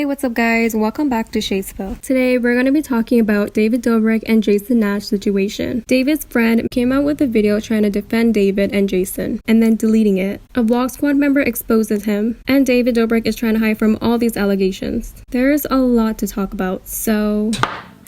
what's up guys? Welcome back to Spill. Today we're going to be talking about David Dobrik and Jason Nash situation. David's friend came out with a video trying to defend David and Jason, and then deleting it. A Vlog Squad member exposes him, and David Dobrik is trying to hide from all these allegations. There's a lot to talk about, so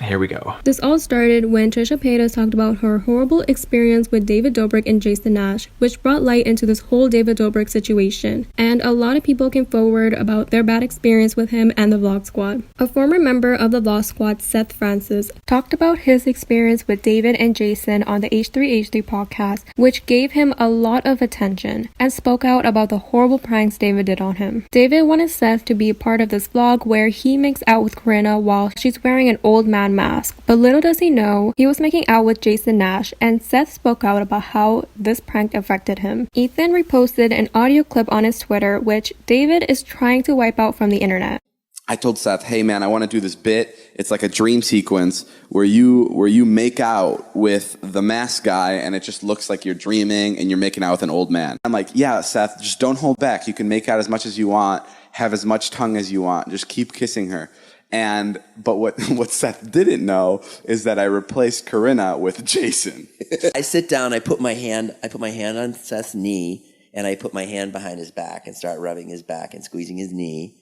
here we go. This all started when Trisha Paytas talked about her horrible experience with David Dobrik and Jason Nash, which brought light into this whole David Dobrik situation. And a lot of people came forward about their bad experience with him and the Vlog Squad. A former member of the Vlog Squad, Seth Francis, talked about his experience with David and Jason on the H3H3 podcast, which gave him a lot of attention, and spoke out about the horrible pranks David did on him. David wanted Seth to be a part of this vlog where he makes out with Corinna while she's wearing an old man mask, but little does he know, he was making out with Jason Nash, and Seth spoke out about how this prank affected him. Ethan reposted an audio clip on his Twitter, which David is trying to wipe out from the internet. I told Seth, hey man, I want to do this bit. It's like a dream sequence where you make out with the mask guy and it just looks like you're dreaming and you're making out with an old man. I'm like, yeah, Seth, just don't hold back. You can make out as much as you want, have as much tongue as you want. Just keep kissing her. But what Seth didn't know is that I replaced Corinna with Jason. I sit down, I put my hand on Seth's knee, and I put my hand behind his back and start rubbing his back and squeezing his knee.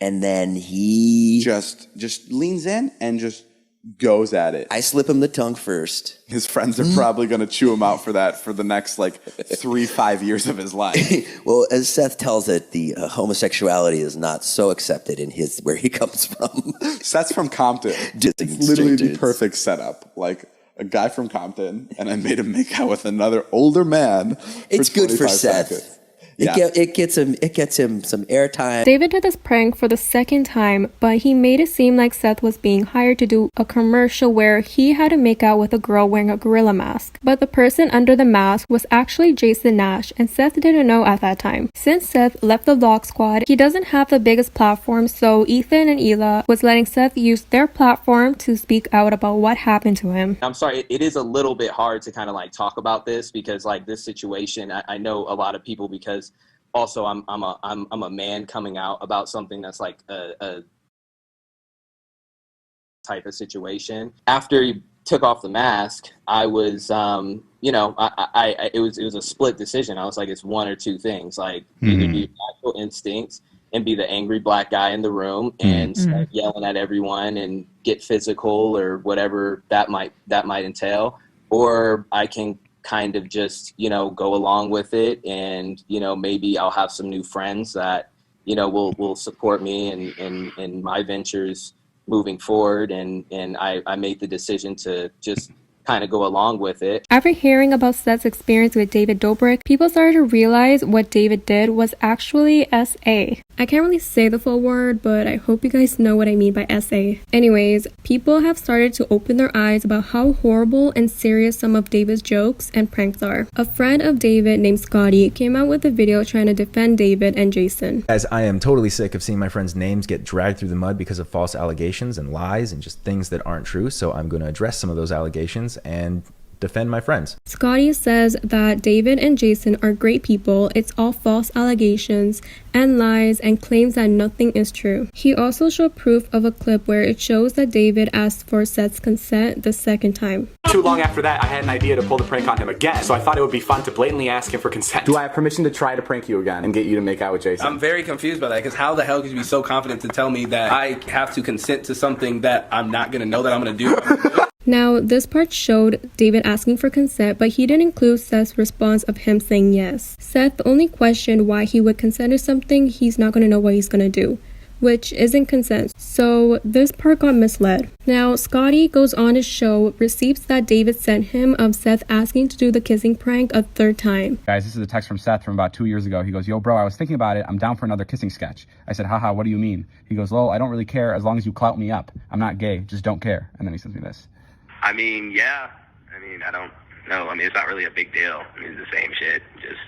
And then he just leans in and just goes at it. I slip him the tongue first. His friends are probably going to chew him out for that for the next 3-5 years of his life. Well, as Seth tells it, the homosexuality is not so accepted in where he comes from. Seth's from Compton. It's literally the perfect setup. Like a guy from Compton, and I made him make out with another older man. It's good for Seth. Seconds. It gets him some airtime. David did this prank for the second time, but he made it seem like Seth was being hired to do a commercial where he had to make out with a girl wearing a gorilla mask. But the person under the mask was actually Jason Nash, and Seth didn't know at that time. Since Seth left the Vlog Squad, he doesn't have the biggest platform, so Ethan and Ela was letting Seth use their platform to speak out about what happened to him. I'm sorry, it is a little bit hard to kind of talk about this because this situation, I know a lot of people because also I'm a man coming out about something that's a type of situation. After he took off the mask, I was it was a split decision. I was like, it's one or two things, either be natural instincts and be the angry black guy in the room and start yelling at everyone and get physical or whatever that might entail, or I can kind of just, go along with it and, maybe I'll have some new friends that, will support me in my ventures moving forward. And I made the decision to just kind of go along with it. After hearing about Seth's experience with David Dobrik, people started to realize what David did was actually SA. I can't really say the full word, but I hope you guys know what I mean by SA. Anyways, people have started to open their eyes about how horrible and serious some of David's jokes and pranks are. A friend of David named Scotty came out with a video trying to defend David and Jason. Guys, I am totally sick of seeing my friends' names get dragged through the mud because of false allegations and lies and just things that aren't true, so I'm going to address some of those allegations and defend my friends. Scotty says that David and Jason are great people. It's all false allegations and lies, and claims that nothing is true. He also showed proof of a clip where it shows that David asked for Seth's consent the second time. Too long after that, I had an idea to pull the prank on him again, so I thought it would be fun to blatantly ask him for consent. Do I have permission to try to prank you again and get you to make out with Jason? I'm very confused by that, because how the hell could you be so confident to tell me that I have to consent to something that I'm not going to know that I'm going to do? Now, this part showed David asking for consent, but he didn't include Seth's response of him saying yes. Seth only questioned why he would consent to something he's not going to know what he's going to do, which isn't consent. So this part got misled. Now, Scotty goes on to show receipts that David sent him of Seth asking to do the kissing prank a third time. Guys, this is a text from Seth from about 2 years ago. He goes, yo, bro, I was thinking about it. I'm down for another kissing sketch. I said, haha, what do you mean? He goes, lol, I don't really care as long as you clout me up. I'm not gay, just don't care. And then he sends me this. I mean, yeah. I don't know. It's not really a big deal. It's the same shit. Just,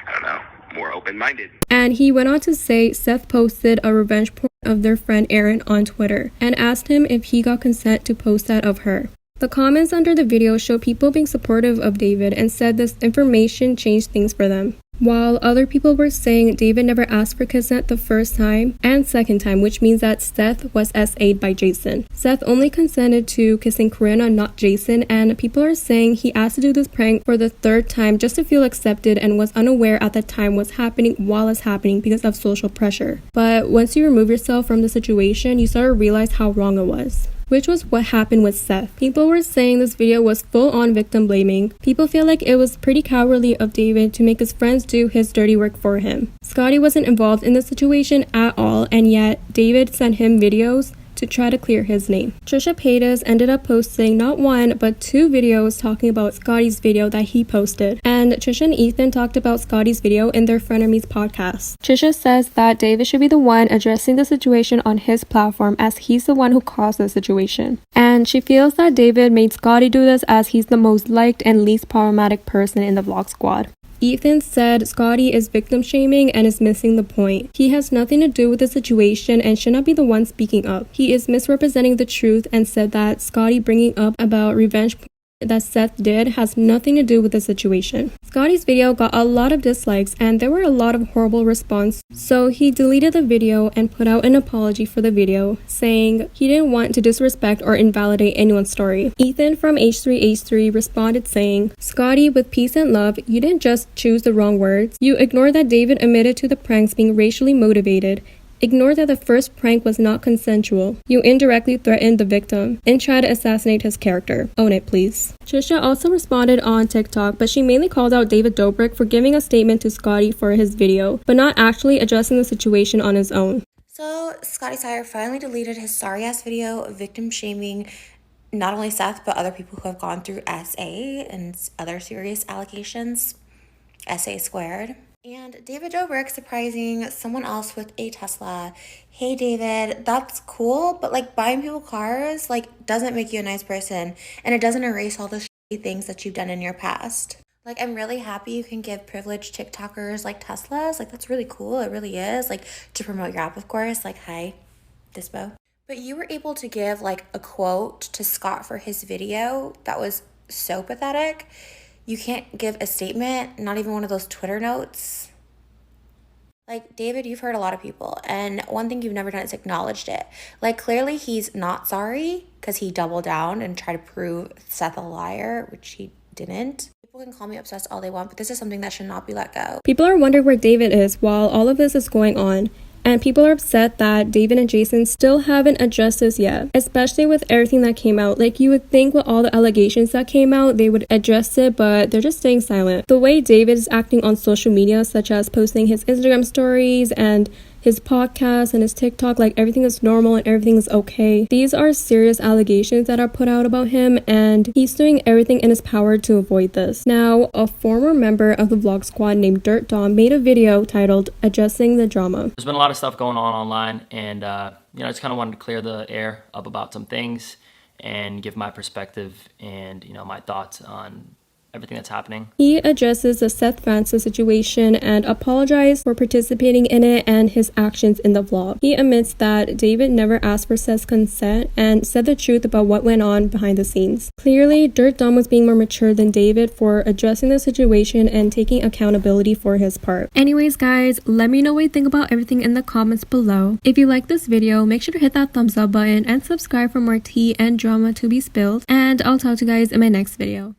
I don't know, more open-minded. And he went on to say Seth posted a revenge porn of their friend Erin on Twitter and asked him if he got consent to post that of her. The comments under the video show people being supportive of David and said this information changed things for them. while other people were saying David never asked for consent the first time and second time, which means that Seth was SA'd by Jason. Seth only consented to kissing Corinna, not Jason, and people are saying he asked to do this prank for the third time just to feel accepted and was unaware at the time what's happening while it's happening because of social pressure. But once you remove yourself from the situation, you start to realize how wrong it was, which was what happened with Seth. People were saying this video was full-on victim blaming. People feel like it was pretty cowardly of David to make his friends do his dirty work for him. Scotty wasn't involved in the situation at all, and yet David sent him videos to try to clear his name. Trisha Paytas ended up posting not one but 2 videos talking about Scotty's video that he posted, and Trisha and Ethan talked about Scotty's video in their Frenemies podcast. Trisha says that David should be the one addressing the situation on his platform as he's the one who caused the situation, and she feels that David made Scotty do this as he's the most liked and least problematic person in the vlog squad. Ethan said Scotty is victim shaming and is missing the point. He has nothing to do with the situation and should not be the one speaking up. He is misrepresenting the truth and said that Scotty bringing up about revenge that Seth did has nothing to do with the situation. Scotty's video got a lot of dislikes and there were a lot of horrible responses, so he deleted the video and put out an apology for the video, saying he didn't want to disrespect or invalidate anyone's story. Ethan from H3H3 responded saying, "Scotty, with peace and love, you didn't just choose the wrong words. You ignored that David admitted to the pranks being racially motivated. Ignore that the first prank was not consensual. You indirectly threatened the victim and tried to assassinate his character. Own it, please." Trisha also responded on TikTok, but she mainly called out David Dobrik for giving a statement to Scotty for his video, but not actually addressing the situation on his own. So, Scotty Sire finally deleted his sorry-ass video victim shaming not only Seth, but other people who have gone through SA and other serious allegations. SA squared. And David Dobrik surprising someone else with a Tesla. Hey David, that's cool, but like buying people cars like doesn't make you a nice person, and it doesn't erase all the shitty things that you've done in your past. Like, I'm really happy you can give privileged TikTokers like Teslas. Like, that's really cool. It really is. Like, to promote your app, of course. Like, hi, Dispo. But you were able to give like a quote to Scott for his video that was so pathetic. You can't give a statement, not even one of those Twitter notes. Like, David, you've hurt a lot of people, and one thing you've never done is acknowledged it. Like, clearly he's not sorry because he doubled down and tried to prove Seth a liar, which he didn't. People can call me obsessed all they want, but this is something that should not be let go. People are wondering where David is while all of this is going on. And people are upset that David and Jason still haven't addressed this yet, especially with everything that came out. Like, you would think with all the allegations that came out, they would address it, but they're just staying silent. The way David is acting on social media, such as posting his Instagram stories and his podcast and his TikTok, like everything is normal and everything is okay. These are serious allegations that are put out about him, and he's doing everything in his power to avoid this. Now, a former member of the vlog squad named Dirt Dom made a video titled "Adjusting the Drama." There's been a lot of stuff going on online, and I just kind of wanted to clear the air up about some things and give my perspective and my thoughts on everything that's happening. He addresses the Seth Francis situation and apologized for participating in it and his actions in the vlog. He admits that David never asked for Seth's consent and said the truth about what went on behind the scenes. Clearly, Dirt Dom was being more mature than David for addressing the situation and taking accountability for his part. Anyways, guys, let me know what you think about everything in the comments below. If you like this video, make sure to hit that thumbs up button and subscribe for more tea and drama to be spilled. And I'll talk to you guys in my next video.